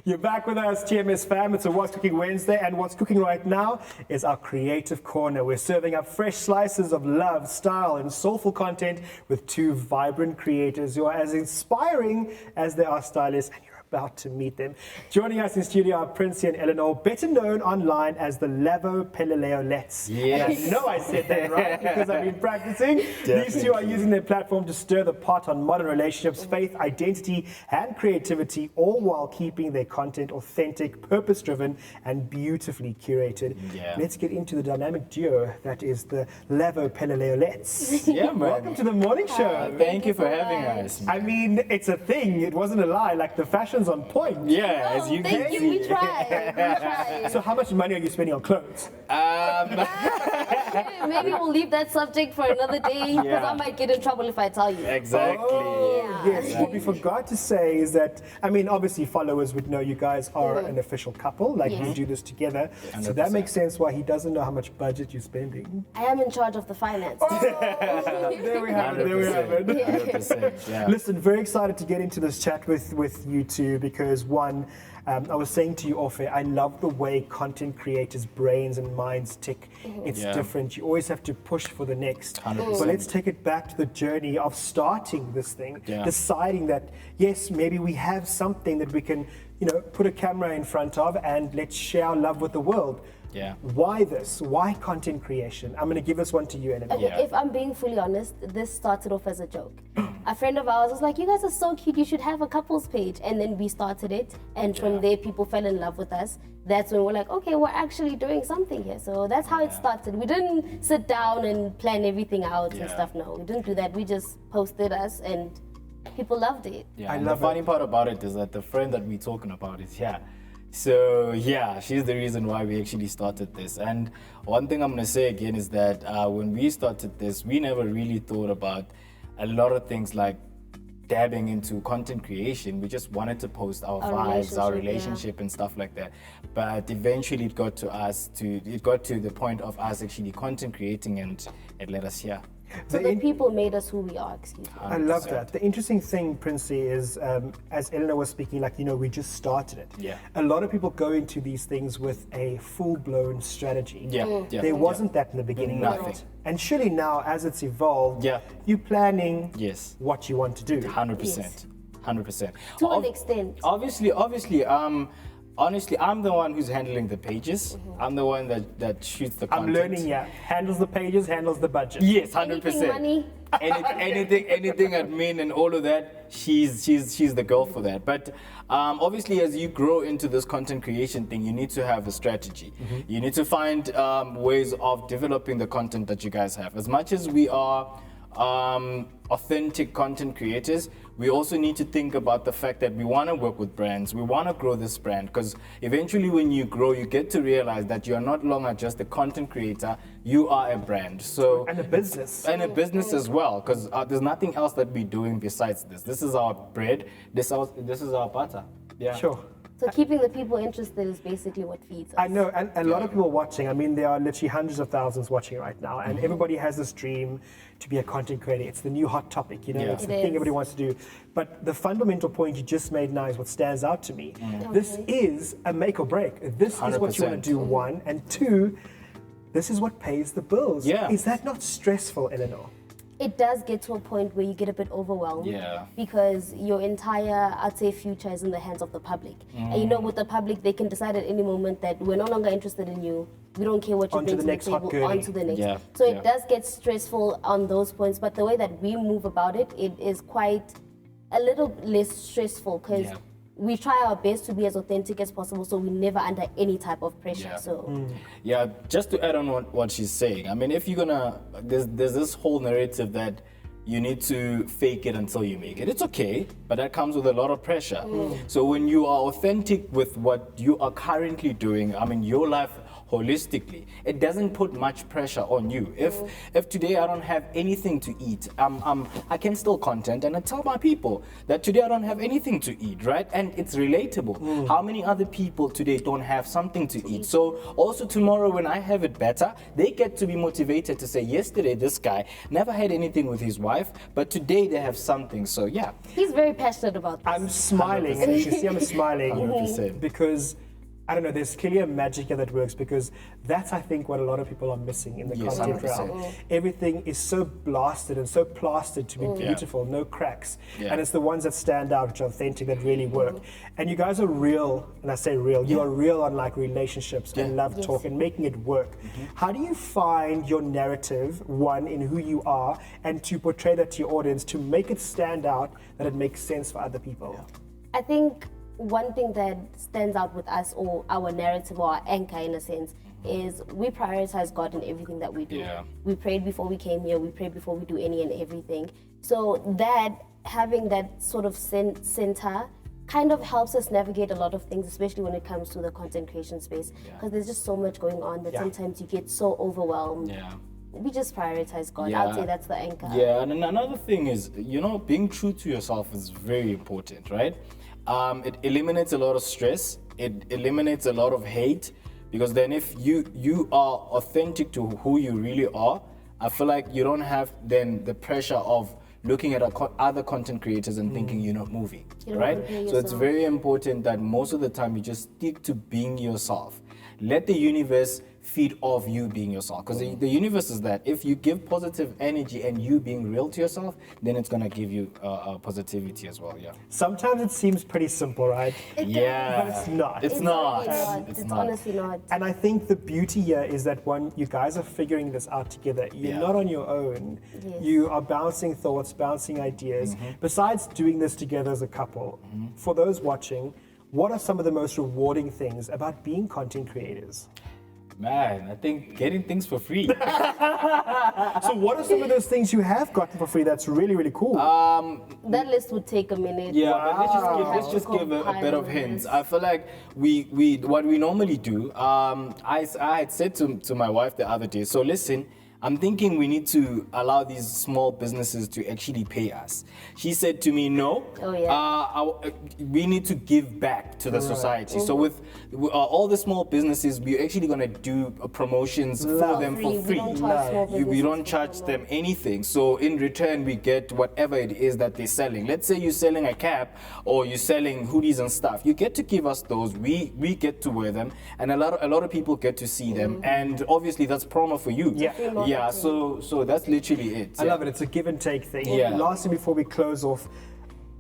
You're back with us, TMS fam. It's a What's Cooking Wednesday, and what's cooking right now is our creative corner. We're serving up fresh slices of love, style, and soulful content with two vibrant creators who are as inspiring as they are stylists. And you're about to meet them. Joining us in studio are Princy and Eleanor, better known online as the Lavo Peleleolettes. Yes. And I know I said that right because I've been practicing. These two are using their platform to stir the pot on modern relationships, faith, identity, and creativity, all while keeping their content authentic, purpose-driven, and beautifully curated. Yeah. Let's get into the dynamic duo that is the Lavo Peleleolettes. Yeah, man. Welcome to the morning show. Thank you for having us. I mean, it's a thing. It wasn't a lie. Like, the fashion's on point. Yeah, as you Thank can you. see. We tried. So how much money are you spending on clothes? Maybe we'll leave that subject for another day because Yeah. I might get in trouble if I tell you. Exactly. Oh, yes. What we forgot to say is that, I mean, obviously followers would know you guys are an official couple. Like, you Yes. do this together. So 100%. that makes sense why he doesn't know how much budget you're spending. I am in charge of the finance. There we have it. There we have it. 100%. Yeah. Listen, very excited to get into this chat with you two because one, I was saying to you off air, I love the way content creators' brains and minds tick. It's Yeah. different. You always have to push for the next. 100%. But let's take it back to the journey of starting this thing, Yeah. deciding that yes, maybe we have something that we can, put a camera in front of and let's share our love with the world. Yeah. Why this? Why content creation? I'm going to give this one to you, Eleanor. Okay, Yeah. if I'm being fully honest, this started off as a joke. A friend of ours was like, "You guys are so cute, you should have a couples page." And then we started it, and from there people fell in love with us. That's when we're like, okay, we're actually doing something here. So that's how it started. We didn't sit down and plan everything out and Yeah. stuff. No, we didn't do that. We just posted us and people loved it. Yeah, I and love the funny part about it is that the friend that we're talking about is here. So yeah, she's the reason why we actually started this. And one thing I'm gonna say again is that when we started this, we never really thought about a lot of things like dabbing into content creation. We just wanted to post our vibes, our relationship and stuff like that. But eventually it got to the point of us actually content creating and it led us here. So the people made us who we are, excuse me. I love that. The interesting thing, Princey, is as Eleanor was speaking, we just started it. Yeah. A lot of people go into these things with a full-blown strategy. Yeah, yeah. There wasn't that in the beginning. Nothing. Right? And surely now, as it's evolved, Yeah. you're planning Yes. what you want to do. 100%. 100%. To an extent. Honestly, I'm the one who's handling the pages. I'm the one that shoots the I'm content. learning, handles the pages, handles the budget. Yes, Anything 100%. money. anything admin and all of that, she's the girl for that. But obviously, as you grow into this content creation thing, you need to have a strategy. You need to find ways of developing the content that you guys have. As much as we are authentic content creators, we also need to think about the fact that we want to work with brands. We want to grow this brand because eventually when you grow, you get to realize that you're not longer just a content creator, you are a brand. So And a business. and a business as well, because there's nothing else that we're doing besides this. This is our bread. This is our butter. Yeah. Sure. So keeping the people interested is basically what feeds us. I know, and a lot of people watching. I mean, there are literally hundreds of thousands watching right now, and everybody has this dream to be a content creator. It's the new hot topic, Yeah. It's the It thing is. everybody wants to do. But the fundamental point you just made now is what stands out to me. This is a make or break. This is what you want 100%. to do, one, and two, this is what pays the bills. Yeah. Is that not stressful, Eleanor? It does get to a point where you get a bit overwhelmed. Yeah. Because your entire, I'd say, future is in the hands of the public. And with the public, they can decide at any moment that we're no longer interested in you. We don't care what you On to bring the to the next hot table. girlie. On to the next. Yeah, So yeah. it does get stressful on those points. But the way that we move about it, it is quite a little less stressful because Yeah. we try our best to be as authentic as possible, so we're never under any type of pressure. Yeah. So Yeah, just to add on what she's saying, I mean, if you're gonna, there's this whole narrative that you need to fake it until you make it. It's okay, but that comes with a lot of pressure. So when you are authentic with what you are currently doing, I mean, your life holistically, it doesn't put much pressure on you. If today I don't have anything to eat, I can still content and I tell my people that today I don't have anything to eat, right? And it's relatable. How many other people today don't have something to eat? So also tomorrow when I have it better, they get to be motivated to say, yesterday this guy never had anything with his wife, but today they have something. So yeah. He's very passionate about this. I'm smiling, and you can see I'm smiling 100%. because I don't know, there's clearly a magic here that works, because that's, I think, what a lot of people are missing in the Yes, content 100%. realm. Everything is so blasted and so plastered to be beautiful, no cracks. Yeah. And it's the ones that stand out, which are authentic, that really work. And you guys are real, and I say real, you are real on like relationships and love talk and making it work. How do you find your narrative, one, in who you are, and to portray that to your audience, to make it stand out, that it makes sense for other people? I think one thing that stands out with us, or our narrative or our anchor in a sense, is we prioritize God in everything that we do. Yeah. We prayed before we came here, we prayed before we do any and everything. So that, having that sort of center kind of helps us navigate a lot of things, especially when it comes to the content creation space, because there's just so much going on that sometimes you get so overwhelmed. Yeah. We just prioritize God. Yeah. I'd say that's the anchor. Yeah, and another thing is, being true to yourself is very important, right? It eliminates a lot of stress. It eliminates a lot of hate, because then if you are authentic to who you really are, I feel like you don't have then the pressure of looking at other content creators and thinking you're not moving, right? compare So it's yourself. very important that most of the time you just stick to being yourself. Let the universe feed off you being yourself, because the universe is that if you give positive energy and you being real to yourself, then it's gonna give you positivity as well. Yeah. Sometimes it seems pretty simple, right? Yeah. But it's not. It's not. Really It's It's not. honestly not. And I think the beauty here is that, one, you guys are figuring this out together. You're Yeah. not on your own. Yes. You are bouncing thoughts, bouncing ideas. Besides doing this together as a couple, for those watching, what are some of the most rewarding things about being content creators? Man, I think getting things for free. So what are some of those things you have gotten for free that's really, really cool? That list would take a minute. Yeah, but let's just Wow. give a bit of hints. Compilers. I feel like we what we normally do. I had said to my wife the other day. So listen, I'm thinking we need to allow these small businesses to actually pay us. She said to me, no. Oh, yeah. We need to give back to the society. So with all the small businesses, we're actually going to do promotions for them for We free. don't charge small We businesses don't for charge promo. them anything. So in return, we get whatever it is that they're selling. Let's say you're selling a cap or you're selling hoodies and stuff. You get to give us those. We get to wear them, and a lot of people get to see them. And obviously, that's promo for you. Yeah. Yeah. So that's literally it. I love it. It's a give and take thing. Yeah. Lastly, before we close off,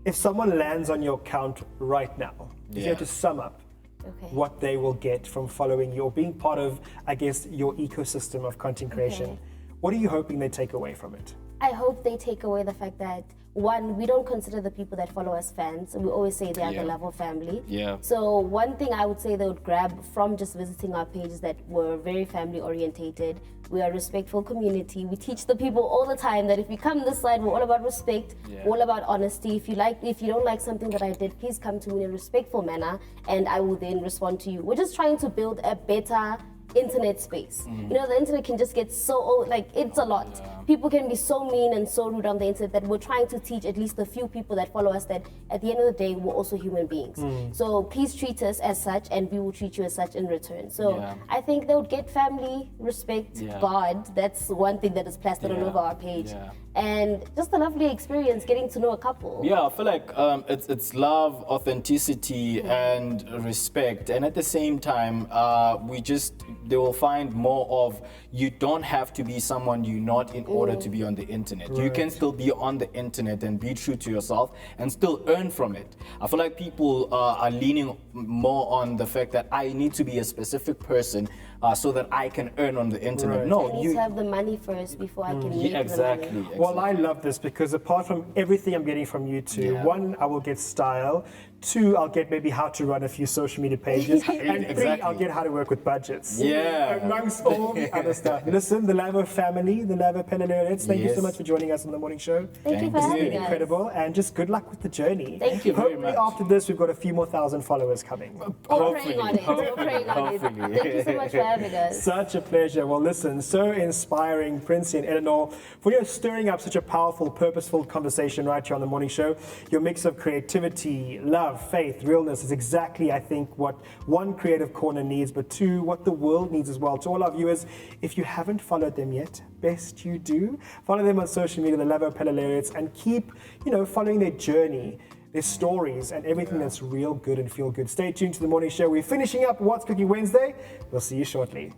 if someone lands on your account right now, if you Yeah. had to sum up Okay. what they will get from following you or being part of, I guess, your ecosystem of content creation, what are you hoping they take away from it? I hope they take away the fact that, one, we don't consider the people that follow us fans. We always say they are Yeah. the Lavo family. Yeah. So one thing I would say they would grab from just visiting our page is that we're very family orientated. We are a respectful community. We teach the people all the time that if you come this side, we're all about respect, Yeah. all about honesty. If you don't like something that I did, please come to me in a respectful manner, and I will then respond to you. We're just trying to build a better internet space. You know, the internet can just get so old, like it's a lot. People can be so mean and so rude on the internet that we're trying to teach at least the few people that follow us that at the end of the day, we're also human beings. So please treat us as such, and we will treat you as such in return. So Yeah. I think they would get family, respect, Yeah. God. That's one thing that is plastered all Yeah. over our page. Yeah. And just a lovely experience getting to know a couple. Yeah, I feel like it's love, authenticity, and respect, and at the same time, they will find more of, you don't have to be someone you're not in order to be on the internet. You can still be on the internet and be true to yourself and still earn from it. I feel like people are leaning more on the fact that I need to be a specific person so that I can earn on the internet. Right. No, I need to have the money first before I can make exactly. the money. Well, I love this because apart from everything I'm getting from you two, Yeah. one, I will get style. Two, I'll get maybe how to run a few social media pages. And three, Exactly. I'll get how to work with budgets. Yeah. Amongst all the other stuff. Listen, the Lavo family, the Lavo Pelelets, thank you so Yes. much for joining us on the morning show. Thank you for Thank having you. us. Incredible, and just good luck with the journey. Thank you very Hopefully much. after this, we've got a few more thousand followers coming. We're praying on it. We're praying on it. Hopefully. Thank you so much for having us. having us. Such a pleasure. Well, listen, so inspiring, Princy and Eleanor, for stirring up such a powerful, purposeful conversation right here on The Morning Show. Your mix of creativity, love, faith, realness is exactly, I think, what one creative corner needs, but two, what the world needs as well. To all our viewers, if you haven't followed them yet, best you do. Follow them on social media, the Lavo Pelolarians, and keep, following their journey, their stories, and everything that's real good and feel good. Stay tuned to The Morning Show. We're finishing up What's Cooking Wednesday. We'll see you shortly.